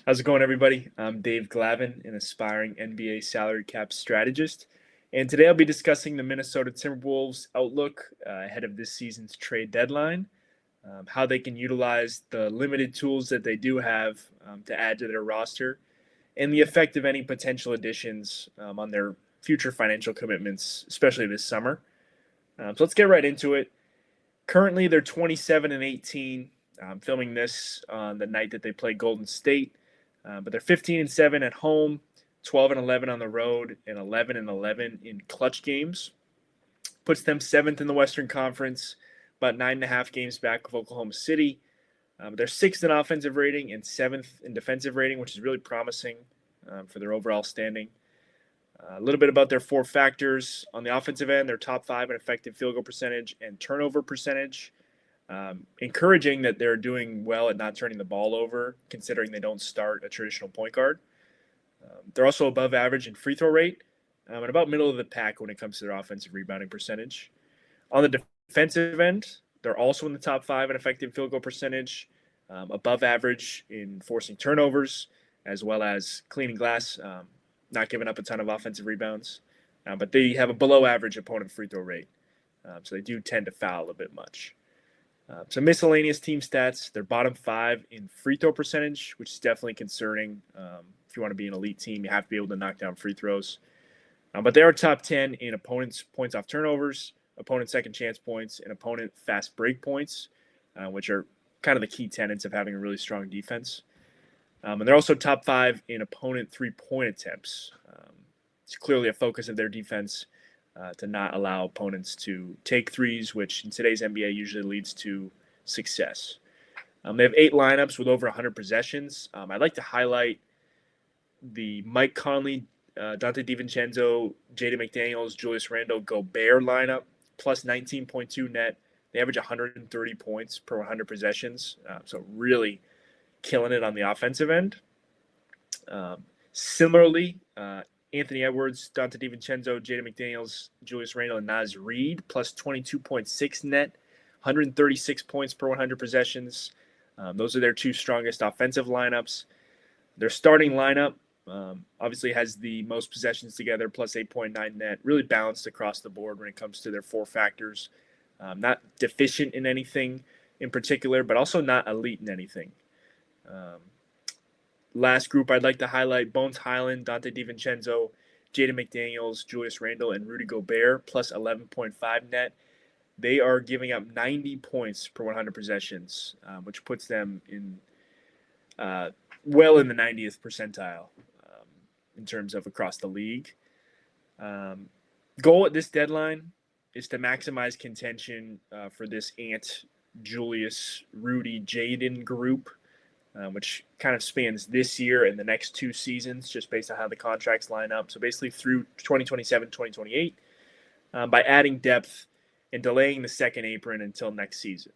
How's it going, everybody? I'm Dave Glavin, an aspiring NBA salary cap strategist. And today I'll be discussing the Minnesota Timberwolves' outlook ahead of this season's trade deadline, how they can utilize the limited tools that they do have to add to their roster, and the effect of any potential additions on their future financial commitments, especially this summer. So let's get right into it. Currently, they're 27 and 18. I'm filming this on the night that they play Golden State. But they're 15 and 7 at home, 12 and 11 on the road, and 11 and 11 in clutch games. Puts them seventh in the Western Conference, about 9.5 games back of Oklahoma City. They're sixth in offensive rating and seventh in defensive rating, which is really promising for their overall standing. A little bit about their four factors. On the offensive end, they're top five in effective field goal percentage and turnover percentage. Encouraging that they're doing well at not turning the ball over, considering they don't start a traditional point guard. They're also above average in free throw rate and about middle of the pack when it comes to their offensive rebounding percentage. On the defensive end, they're also in the top five in effective field goal percentage, above average in forcing turnovers, as well as cleaning glass, not giving up a ton of offensive rebounds. But they have a below average opponent free throw rate, so they do tend to foul a bit much. Some miscellaneous team stats. They're bottom five in free throw percentage, which is definitely concerning. If you want to be an elite team, you have to be able to knock down free throws. But they are top 10 in opponents' points off turnovers, opponent second chance points, and opponent fast break points, which are kind of the key tenets of having a really strong defense. And they're also top five in opponent three-point attempts. It's clearly a focus of their defense. To not allow opponents to take threes, which in today's NBA usually leads to success. They have 8 lineups with over 100 possessions. I'd like to highlight the Mike Conley, Dante DiVincenzo, Jaden McDaniels, Julius Randle, Gobert lineup, plus 19.2 net. They average 130 points per 100 possessions, so really killing it on the offensive end. Similarly, Anthony Edwards, Dante DiVincenzo, Jaden McDaniels, Julius Randle, and Naz Reid, plus 22.6 net, 136 points per 100 possessions. Those are their two strongest offensive lineups. Their starting lineup obviously has the most possessions together, plus 8.9 net, really balanced across the board when it comes to their four factors. Not deficient in anything in particular, but also not elite in anything. Last group I'd like to highlight, Bones Highland, Dante DiVincenzo, Jaden McDaniels, Julius Randle, and Rudy Gobert, plus 11.5 net. They are giving up 90 points per 100 possessions, which puts them in well in the 90th percentile in terms of across the league. Goal at this deadline is to maximize contention for this Ant, Julius, Rudy, Jaden group. Which kind of spans this year and the next 2 seasons, just based on how the contracts line up. So basically through 2027, 2028, by adding depth and delaying the second apron until next season.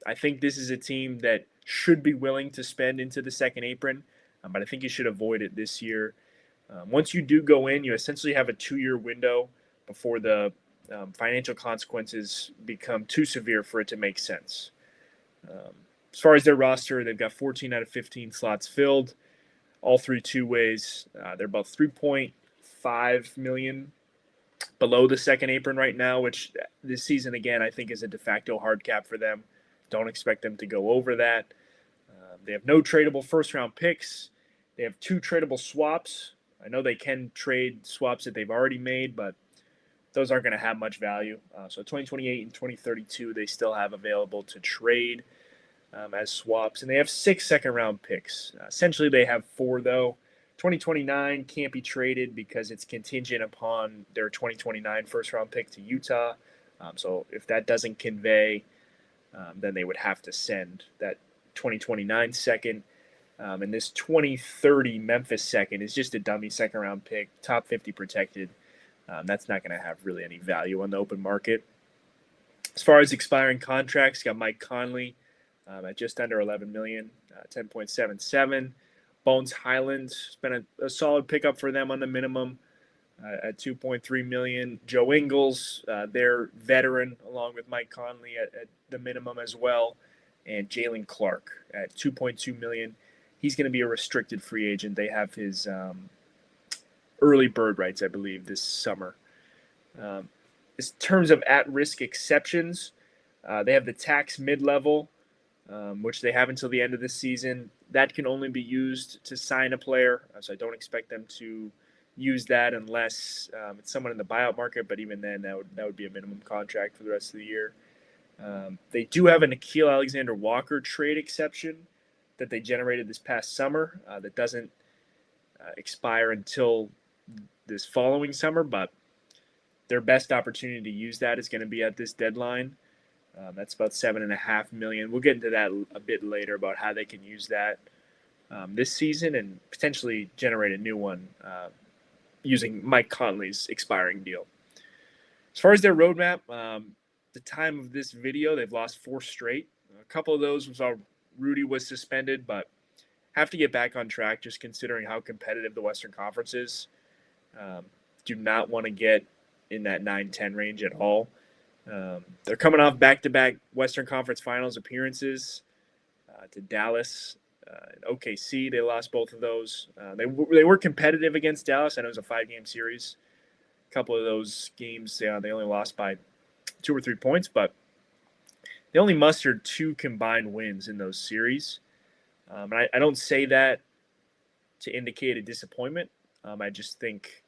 I think this is a team that should be willing to spend into the second apron, but I think you should avoid it this year. Once you do go in, you essentially have a 2-year window before the financial consequences become too severe for it to make sense. As far as their roster, they've got 14 out of 15 slots filled, all through 2 ways. They're about 3.5 million below the second apron right now, which this season, again, I think is a de facto hard cap for them. Don't expect them to go over that. They have no tradable first-round picks. They have 2 tradable swaps. I know they can trade swaps that they've already made, but those aren't going to have much value. So 2028 and 2032, they still have available to trade. As swaps, and they have 6 second-round picks. Essentially, they have 4, though. 2029 can't be traded because it's contingent upon their 2029 first-round pick to Utah. So if that doesn't convey, then they would have to send that 2029 second. And this 2030 Memphis second is just a dummy second-round pick, top 50 protected. That's not going to have really any value on the open market. As far as expiring contracts, got Mike Conley, at just under $11 million, 10.77. Bones Highland has been a solid pickup for them on the minimum at $2.3 million. Joe Ingles, their veteran, along with Mike Conley at the minimum as well, and Jalen Clark at $2.2 million. he's going to be a restricted free agent. They have his early bird rights, I believe, this summer. In terms of at-risk exceptions, they have the tax mid-level, which they have until the end of this season. That can only be used to sign a player, so I don't expect them to use that unless it's someone in the buyout market. But even then, that would be a minimum contract for the rest of the year. They do have a Nickeil Alexander-Walker trade exception that they generated this past summer that doesn't expire until this following summer, but their best opportunity to use that is going to be at this deadline. That's about $7.5 million. We'll get into that a bit later about how they can use that this season and potentially generate a new one using Mike Conley's expiring deal. As far as their roadmap, the time of this video, they've lost 4 straight. A couple of those was while Rudy was suspended, but have to get back on track just considering how competitive the Western Conference is. Do not want to get in that 9-10 range at all. They're coming off back-to-back Western Conference Finals appearances to Dallas and OKC. They lost both of those. They were competitive against Dallas. I know it was a 5-game series. A couple of those games, they only lost by 2 or 3 points, but they only mustered 2 combined wins in those series. And I don't say that to indicate a disappointment. I just think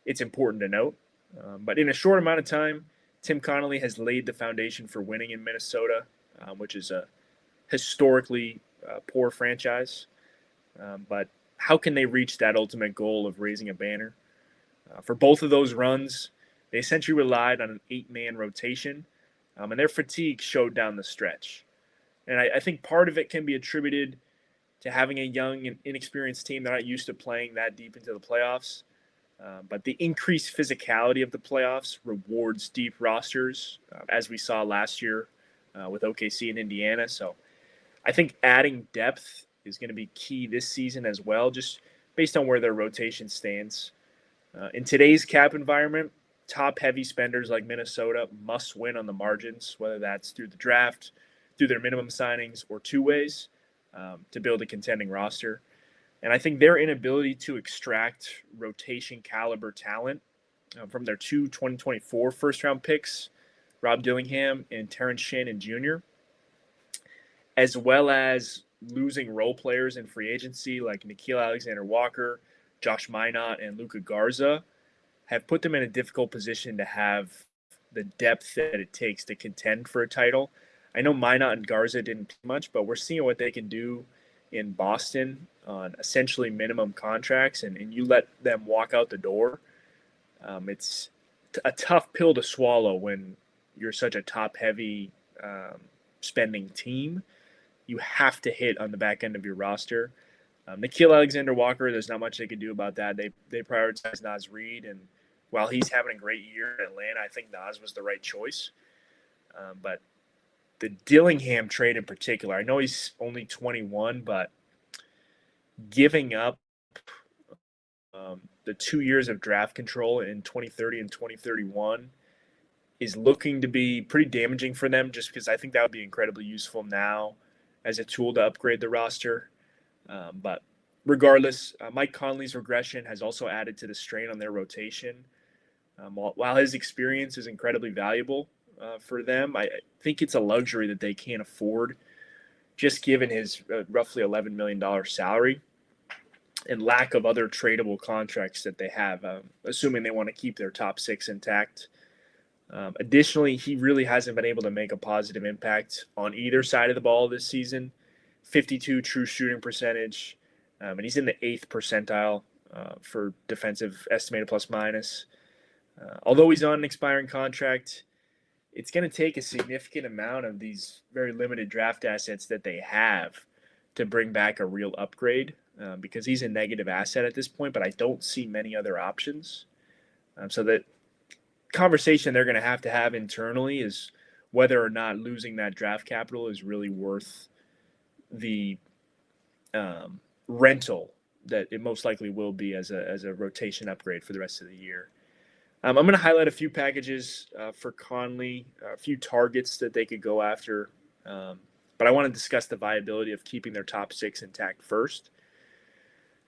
it's important to note. But in a short amount of time, Tim Connolly has laid the foundation for winning in Minnesota, which is a historically poor franchise. But how can they reach that ultimate goal of raising a banner? For both of those runs, they essentially relied on an 8-man rotation, and their fatigue showed down the stretch. And I think part of it can be attributed to having a young and inexperienced team. They're not used to playing that deep into the playoffs. But the increased physicality of the playoffs rewards deep rosters, as we saw last year with OKC and Indiana. So I think adding depth is going to be key this season as well, just based on where their rotation stands. In today's cap environment, top-heavy spenders like Minnesota must win on the margins, whether that's through the draft, through their minimum signings, or 2 ways to build a contending roster. And I think their inability to extract rotation caliber talent from their 2 2024 first-round picks, Rob Dillingham and Terrence Shannon Jr., as well as losing role players in free agency like Nickeil Alexander-Walker, Josh Minott, and Luka Garza, have put them in a difficult position to have the depth that it takes to contend for a title. I know Minott and Garza didn't do much, but we're seeing what they can do in Boston on essentially minimum contracts, and you let them walk out the door. It's a tough pill to swallow when you're such a top-heavy spending team. You have to hit on the back end of your roster. Nickeil Alexander-Walker, there's not much they can do about that. They prioritize Naz Reid, and while he's having a great year in Atlanta, I think Naz was the right choice. But the Dillingham trade in particular, I know he's only 21, but giving up the 2 years of draft control in 2030 and 2031 is looking to be pretty damaging for them, just because I think that would be incredibly useful now as a tool to upgrade the roster. But regardless, Mike Conley's regression has also added to the strain on their rotation. While his experience is incredibly valuable for them, I think it's a luxury that they can't afford, just given his roughly $11 million salary and lack of other tradable contracts that they have, assuming they want to keep their top 6 intact. Additionally, he really hasn't been able to make a positive impact on either side of the ball this season. 52 true shooting percentage, and he's in the 8th percentile for defensive estimated plus minus. Although he's on an expiring contract, it's going to take a significant amount of these very limited draft assets that they have to bring back a real upgrade, because he's a negative asset at this point, but I don't see many other options. So that conversation they're going to have internally is whether or not losing that draft capital is really worth the rental that it most likely will be as a rotation upgrade for the rest of the year. I'm going to highlight a few packages for Conley, a few targets that they could go after. But I want to discuss the viability of keeping their top six intact first.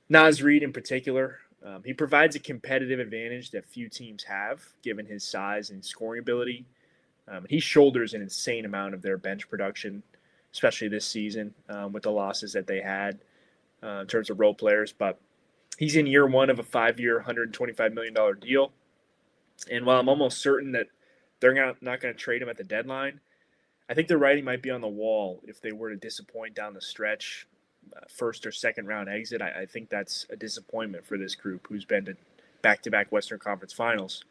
Naz Reid in particular, he provides a competitive advantage that few teams have, given his size and scoring ability. He shoulders an insane amount of their bench production, especially this season with the losses that they had in terms of role players. But he's in year one of a 5-year, $125 million deal. And while I'm almost certain that they're not going to trade him at the deadline, I think the writing might be on the wall if they were to disappoint down the stretch, first or second round exit. I think that's a disappointment for this group who's been to back-to-back Western Conference Finals,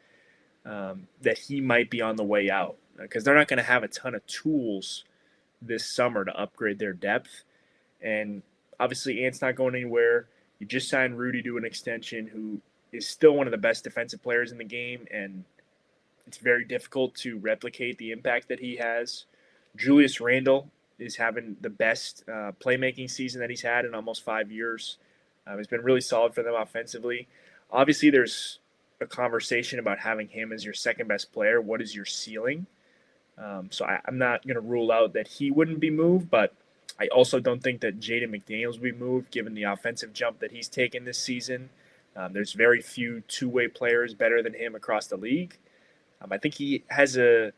that he might be on the way out because they're not going to have a ton of tools this summer to upgrade their depth. And obviously, Ant's not going anywhere. You just signed Rudy to an extension, who is still one of the best defensive players in the game, and it's very difficult to replicate the impact that he has. Julius Randle is having the best playmaking season that he's had in almost 5 years. He's been really solid for them offensively. Obviously, there's a conversation about having him as your second best player. What is your ceiling? So I'm not going to rule out that he wouldn't be moved, but I also don't think that Jaden McDaniels will be moved given the offensive jump that he's taken this season. There's very few two-way players better than him across the league. I think he has a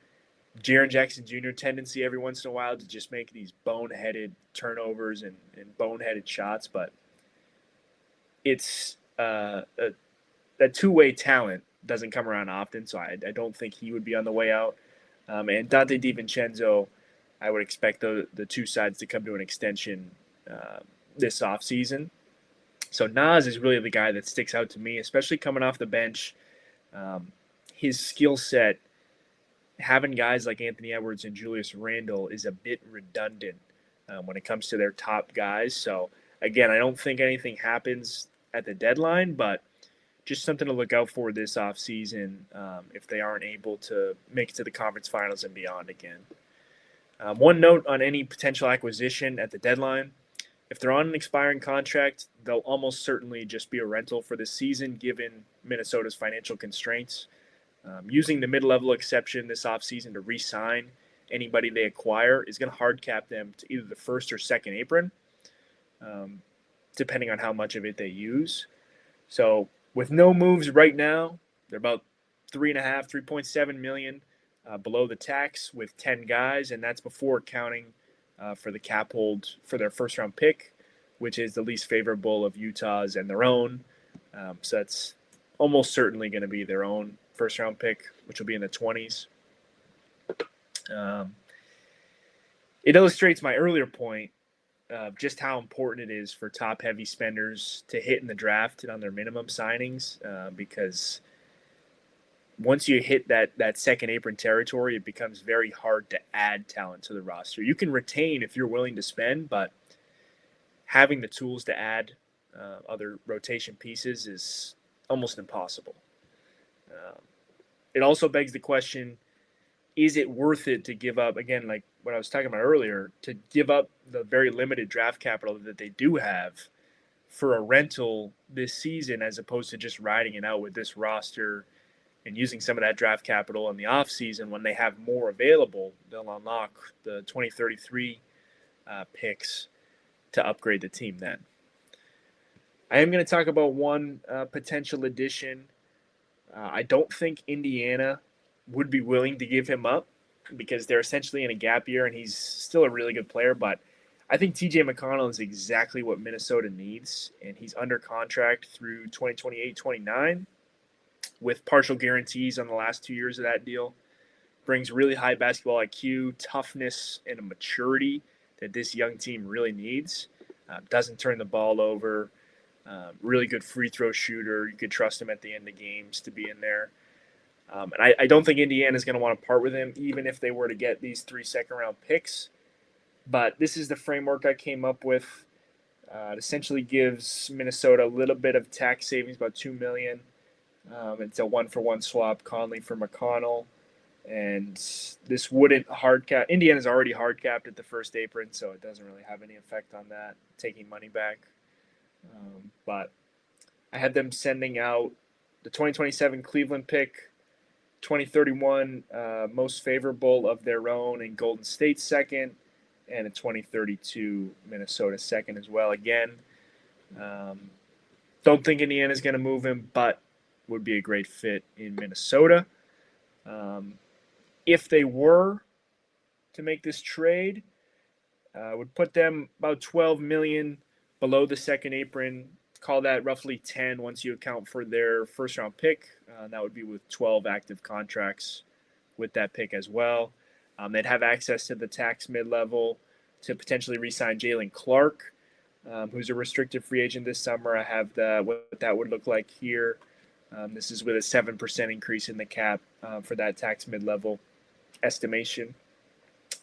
Jaren Jackson Jr. tendency every once in a while to just make these boneheaded turnovers and boneheaded shots, but it's that two-way talent doesn't come around often, so I don't think he would be on the way out. And Dante DiVincenzo, I would expect the two sides to come to an extension this offseason. So Naz is really the guy that sticks out to me, especially coming off the bench. His skill set, having guys like Anthony Edwards and Julius Randle, is a bit redundant when it comes to their top guys. So, again, I don't think anything happens at the deadline, but just something to look out for this offseason if they aren't able to make it to the conference finals and beyond again. One note on any potential acquisition at the deadline: if they're on an expiring contract, they'll almost certainly just be a rental for this season given Minnesota's financial constraints. Using the mid-level exception this offseason to re-sign anybody they acquire is going to hard cap them to either the first or second apron, depending on how much of it they use. So with no moves right now, they're about $3.7 million below the tax with 10 guys, and that's before accounting for the cap hold for their first-round pick, which is the least favorable of Utah's and their own. So that's almost certainly going to be their own first-round pick, which will be in the 20s. It illustrates my earlier point of just how important it is for top-heavy spenders to hit in the draft and on their minimum signings, because once you hit that second apron territory, it becomes very hard to add talent to the roster. You can retain if you're willing to spend, but having the tools to add other rotation pieces is almost impossible. It also begs the question, is it worth it to give up, again, like what I was talking about earlier, to give up the very limited draft capital that they do have for a rental this season as opposed to just riding it out with this roster and using some of that draft capital in the offseason when they have more available? They'll unlock the 2033 picks to upgrade the team then. I am going to talk about one potential addition. I don't think Indiana would be willing to give him up because they're essentially in a gap year and he's still a really good player. But I think TJ McConnell is exactly what Minnesota needs, and he's under contract through 2028-29 with partial guarantees on the last 2 years of that deal. Brings really high basketball IQ, toughness, and a maturity that this young team really needs. Doesn't turn the ball over. Really good free throw shooter. You could trust him at the end of games to be in there. And I don't think Indiana is going to want to part with him, even if they were to get these 3 second-round picks. But this is the framework I came up with. It essentially gives Minnesota a little bit of tax savings, about $2 million. It's a 1-for-1 swap, Conley for McConnell. And this wouldn't hard cap. Indiana's already hard capped at the first apron, so it doesn't really have any effect on that, taking money back. But I had them sending out the 2027 Cleveland pick, 2031 most favorable of their own, and Golden State second, and a 2032 Minnesota second as well. Again, don't think Indiana's going to move him, but would be a great fit in Minnesota. If they were to make this trade, would put them about 12 million below the second apron. Call that roughly 10 once you account for their first round pick. That would be with 12 active contracts with that pick as well. They'd have access to the tax mid level to potentially re-sign Jalen Clark, who's a restricted free agent this summer. I have what that would look like here. This is with a 7% increase in the cap for that tax mid level estimation,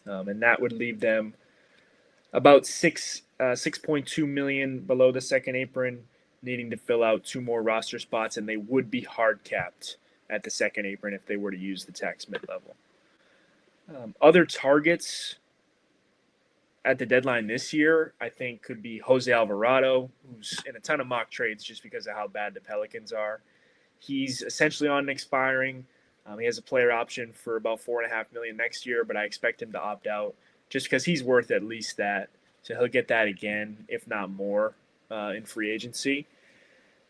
and that would leave them about 6.2 million below the second apron, needing to fill out 2 more roster spots, and they would be hard capped at the second apron if they were to use the tax mid level. Other targets at the deadline this year, I think, could be Jose Alvarado, who's in a ton of mock trades just because of how bad the Pelicans are. He's essentially on an expiring. He has a player option for about $4.5 million next year, but I expect him to opt out just because he's worth at least that. So he'll get that again, if not more, in free agency.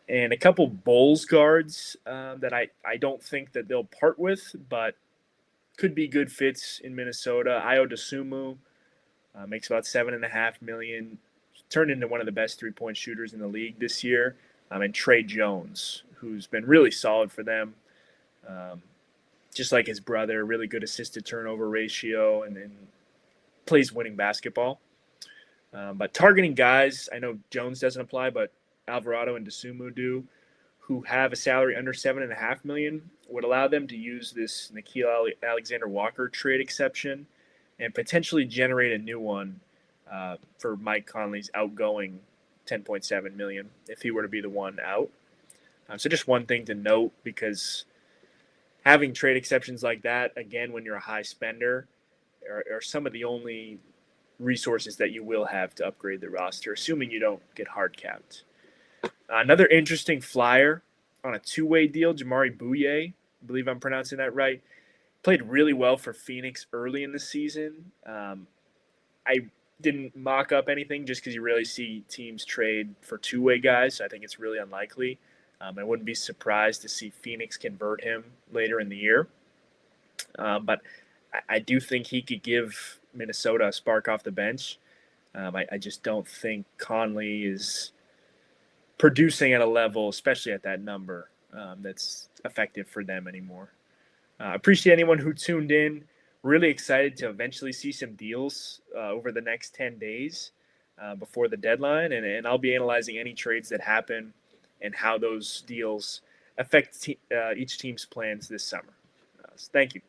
And a couple Bulls guards that I don't think that they'll part with, but could be good fits in Minnesota. Ayo Dosunmu makes about $7.5 million. Turned into one of the best three-point shooters in the league this year. And Trey Jones, who's been really solid for them. Just like his brother, really good assist-to-turnover ratio, and then plays winning basketball. But targeting guys, I know Jones doesn't apply, but Alvarado and Dosunmu do, who have a salary under $7.5 million, would allow them to use this Nickeil Alexander-Walker trade exception and potentially generate a new one for Mike Conley's outgoing $10.7 million if he were to be the one out. So just one thing to note, because having trade exceptions like that, again, when you're a high spender, are some of the only resources that you will have to upgrade the roster, assuming you don't get hard capped. Another interesting flyer on a two-way deal, Jamari Bouye, I believe I'm pronouncing that right, played really well for Phoenix early in the season. I didn't mock up anything just because you really see teams trade for two-way guys. So I think it's really unlikely. I wouldn't be surprised to see Phoenix convert him later in the year. But I do think he could give Minnesota a spark off the bench. I just don't think Conley is producing at a level, especially at that number, that's effective for them anymore. Appreciate anyone who tuned in. Really excited to eventually see some deals over the next 10 days before the deadline. And I'll be analyzing any trades that happen and how those deals affect each team's plans this summer. Thank you.